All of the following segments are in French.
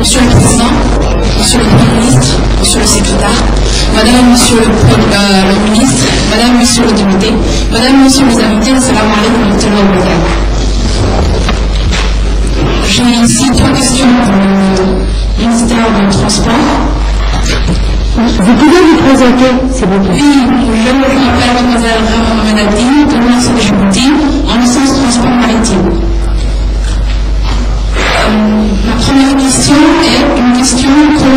Monsieur le Président, Monsieur le Premier ministre, Monsieur le Secrétaire, Madame, Monsieur le Ministre, Madame, Monsieur le Député, Madame, Monsieur les invités, assalamu alaikum wa rahmatullahi wa barakatuh. J'ai ici 3 questions pour le ministère du Transport. Vous pouvez vous présenter, s'il vous plaît. Oui, je m'appelle Mademoiselle Rama Mohamed Abdi, de l'Université de Djibouti, en licence transport maritime. Ma première question est une question que,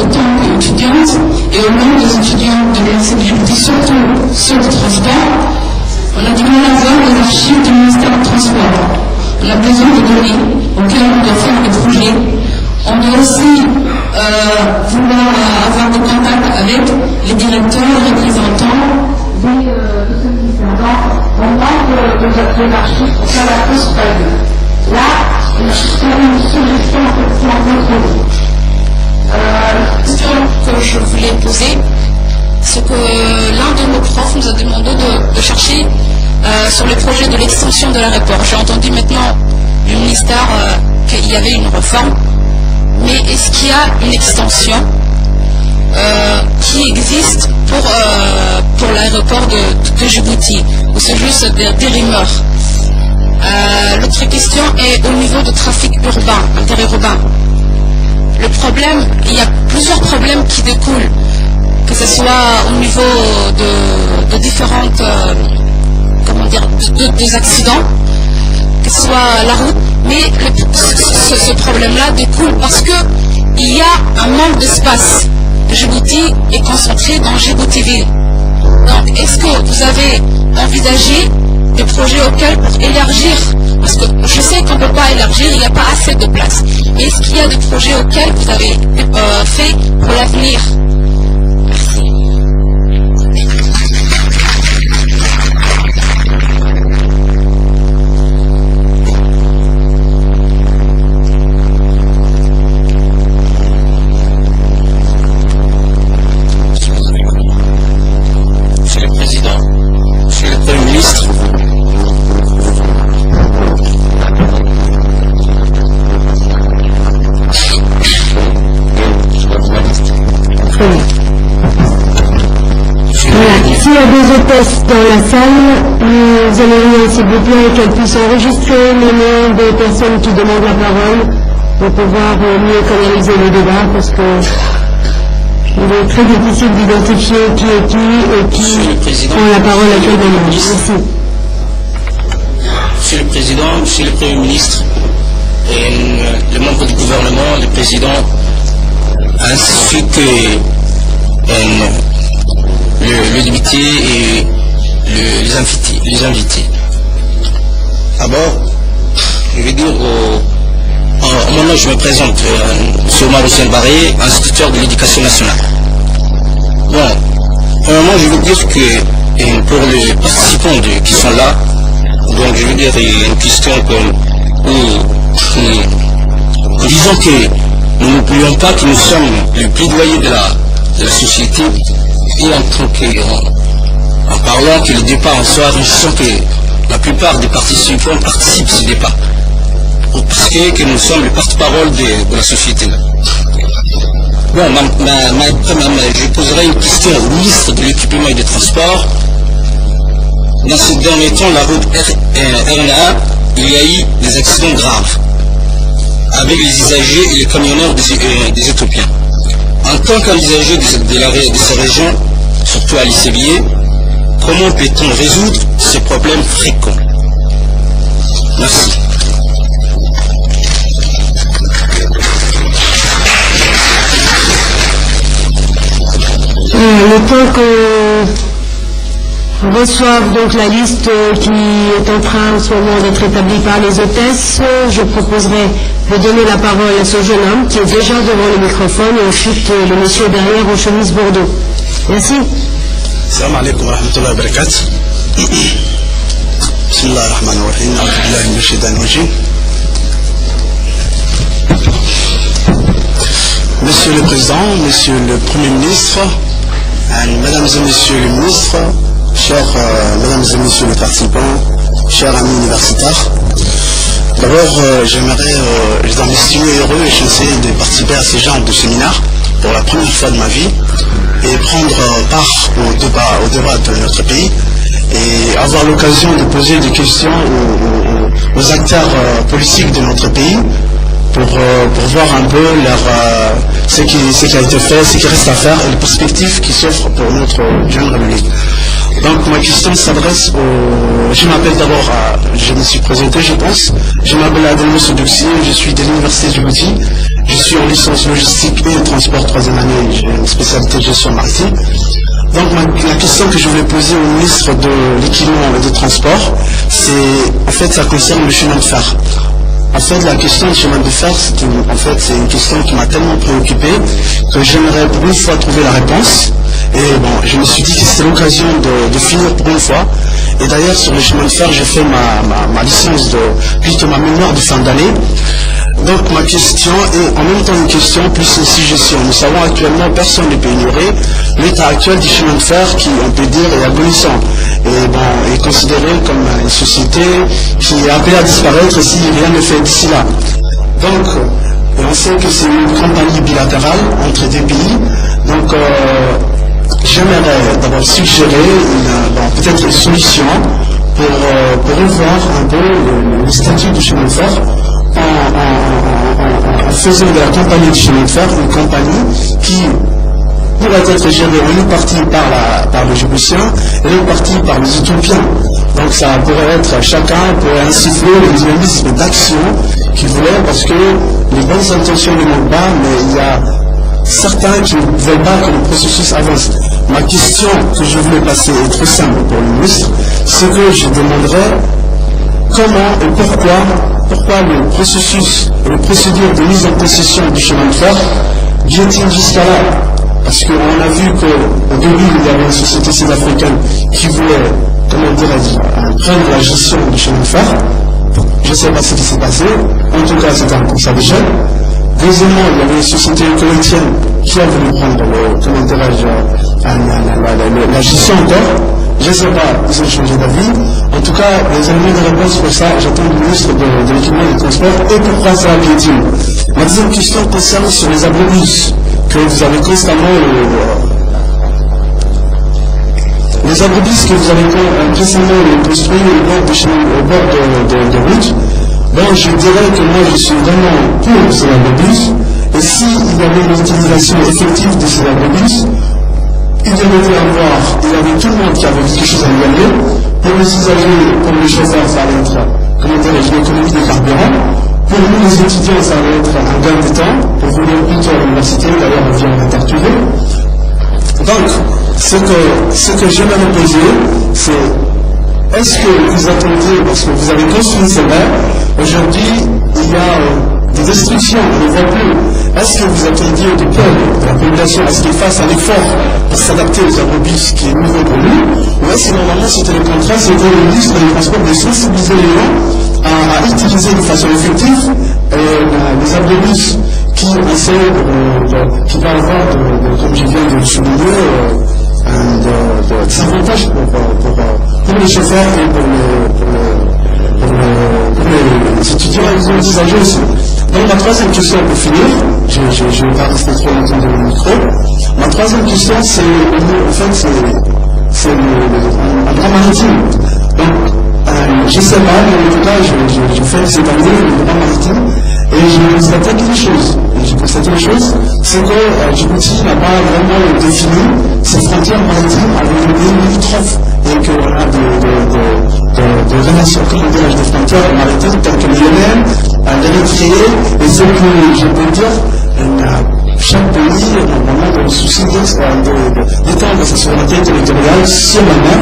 autant qu'étudiante et au nom des étudiants de l'Université de Djibouti, surtout ceux du transport, on a du mal à voir les archives du ministère du Transport. On a besoin de données auxquelles on doit faire des projets. On doit aussi vouloir avoir des contacts avec les directeurs, les représentants de ce ministère. Donc, on manque de l'archive pour faire la cause prévue. Là, c'est une suggestion pour la question que je voulais poser, c'est que l'un de nos profs nous a demandé de chercher sur le projet de l'extension de l'aéroport. J'ai entendu maintenant du ministère qu'il y avait une réforme, mais est-ce qu'il y a une extension qui existe pour l'aéroport de Djibouti, ou c'est juste des rumeurs? L'autre question est au niveau du trafic urbain, interurbain. Le problème, il y a plusieurs problèmes qui découlent, que ce soit au niveau de différentes, des accidents, que ce soit la route, mais ce problème-là découle parce qu'il y a un manque d'espace. Djibouti est concentré dans Djibouti-Ville. Donc, est-ce que vous avez envisagé des projets auxquels pour élargir, parce que je sais qu'on ne peut pas élargir, il n'y a pas assez de place. Mais est-ce qu'il y a des projets auxquels vous avez fait pour l'avenir? Merci. Monsieur le Président, Monsieur le Premier ministre, S'il y a des hôtesses dans la salle, nous aimerions s'il vous plaît qu'elles puissent enregistrer les noms des personnes qui demandent la parole pour pouvoir mieux canaliser le débat, parce que il est très difficile d'identifier qui est qui et qui prend la parole à quel moment. Merci. Monsieur le Président, Monsieur le Premier ministre, et les membres du gouvernement, le Président, ainsi que le député et les invités. D'abord, je vais dire mon nom, je me présente, M. Omar Hussein Barré, instituteur de l'éducation nationale. Bon, premièrement, je veux dire que pour les participants qui sont là, donc je veux dire une question disons que nous n'oublions pas que nous sommes le plaidoyer de la société, et en parlant que le débat en soi, je sens que la plupart des participants participent à ce débat. Parce que nous sommes les porte-parole de la société. Bon, je poserai une question au ministre de l'équipement et des transports. Dans ces derniers temps, la route RNA, il y a eu des accidents graves avec les usagers et les camionneurs des Éthiopiens. En tant qu'usager de ces régions, surtout à l'ICBA, comment peut-on résoudre ces problèmes fréquents? Merci. Le temps qu'on reçoive donc la liste qui est en train en ce moment d'être établie par les hôtesses, je proposerai de donner la parole à ce jeune homme qui est déjà devant le microphone et ensuite le monsieur derrière en chemise bordeaux. Merci. Salam alaikum wa rahmatullahi wa barakatuh. Bismillah ar-Rahman ar-Rahim. A'udhu billahi minash shaitanir rajim. Monsieur le Président, Monsieur le Premier ministre, Mesdames et Messieurs les ministres, chers Mesdames et Messieurs les participants, chers amis universitaires, D'abord, je dois m'estimer heureux et chanceux de participer à ce genre de séminaire pour la première fois de ma vie et prendre part au débat de notre pays et avoir l'occasion de poser des questions aux acteurs politiques de notre pays pour voir un peu ce qui a été fait, ce qui reste à faire et les perspectives qui s'offrent pour notre jeune République. Donc ma question s'adresse je m'appelle d'abord, je me suis présenté je pense, je m'appelle Adelmo Soudouxi, je suis de l'Université de Djibouti, je suis en licence logistique et transport 3e année, j'ai une spécialité de gestion maritime. Donc la question que je voulais poser au ministre de l'équipement et des transports, en fait ça concerne le chemin de fer. En fait, la question du chemin de fer, c'est une question qui m'a tellement préoccupé que j'aimerais pour une fois trouver la réponse. Et bon, je me suis dit que c'était l'occasion de finir pour une fois. Et d'ailleurs, sur le chemin de fer, j'ai fait ma licence, plutôt ma mémoire de fin d'année. Donc ma question est en même temps une question plus une suggestion. Nous savons actuellement, personne ne peut ignorer l'état actuel du chemin de fer qui, on peut dire, est agonissant. Et bon, est considéré comme une société qui est appelée à disparaître si rien ne fait d'ici là. Donc, on sait que c'est une compagnie bilatérale entre des pays. Donc, j'aimerais d'abord suggérer peut-être une solution pour revoir un peu le statut du chemin de fer en faisant de la compagnie du chemin de fer une compagnie qui pourrait être gérée en une partie par les Djiboutiens et une partie par les Éthiopiens. Donc ça pourrait être, chacun pourrait insuffler le dynamisme d'action qu'il voulait, parce que les bonnes intentions ne manquent pas, mais il y a certains qui ne veulent pas que le processus avance. Ma question que je voulais passer est très simple pour le ministre, c'est que je demanderais comment et pourquoi le processus et les procédures de mise en concession du chemin de fer viennent-ils jusqu'à là? Parce qu'on a vu qu'au début, il y avait une société sud-africaine qui voulait, comment dirais-je, prendre la gestion du chemin de fer. Je ne sais pas ce qui s'est passé. En tout cas, c'était un constat d'échec. Deuxièmement, il y avait une société koweïtienne qui a voulu prendre, comment dirais-je, la gestion encore. Je ne sais pas, ils ont changé d'avis. En tout cas, les éléments de réponse pour ça, j'attends le ministre de l'équipement et des transports et pourquoi ça a piétine. Ma deuxième question concerne sur les agrobus que vous avez constamment, les agrobus que vous avez récemment construits au bord de route. Bon, je dirais que moi je suis vraiment pour ces agrobus, et s'il y avait une utilisation effective de ces agrobus, il y avait tout le monde qui avait quelque chose à y gagner. Pour les usagers, pour les chauffeurs, ça allait être, comment dirais-je, l'économie des carburants. Pour nous, les étudiants, ça allait être un gain de temps pour venir plutôt à l'université. D'ailleurs, on vient d'intertuver. Donc, ce que je vais me poser, c'est est-ce que vous attendiez, parce que vous avez construit ces maires, aujourd'hui, il y a des destructions, on ne voit plus. Est-ce que vous attendiez du peuple, de la population, à ce qu'il fasse un effort pour s'adapter aux agrobus qui est nouveau pour nous, ou est-ce que normalement c'était le contraire, c'était le ministre des Transports de sensibiliser les gens à utiliser de façon effective les agrobus qui essaient qui va avoir, comme je viens de le souligner, des avantages pour les chauffeurs et pour les étudiants et les usagers aussi. Donc ma troisième question pour finir, je ne vais pas rester trop longtemps dans le micro. Ma troisième question, c'est un droit maritime. Donc je ne sais pas, mais en tout cas, je fais cette année le droit maritime et j'ai constaté quelque chose. C'est que Djibouti n'a pas vraiment défini ses frontières maritimes avec les pays limitrophes et qu'on a des relations, comment dirais-je, des frontières maritimes telles que le Yémen, l'Érythrée, et ce que je peux dire, chaque pays normalement dans le souci d'étendre sa souveraineté territoriale sur la mer,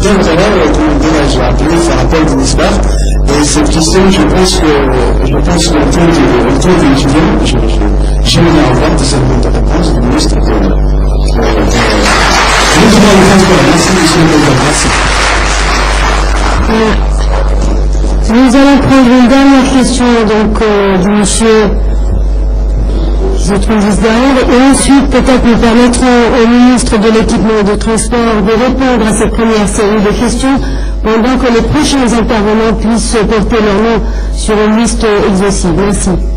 donc comment dirais-je, appeler, faire appel des experts. Et cette question, je pense que autour des étudiants, j'aimerais avoir des éléments de réponse du ministre Nous allons prendre une dernière question donc, du monsieur je trouve juste derrière, et ensuite peut-être nous permettrons au ministre de l'équipement et du transport de répondre à cette première série de questions pendant que les prochains intervenants puissent porter leur nom sur une liste exhaustive. Merci.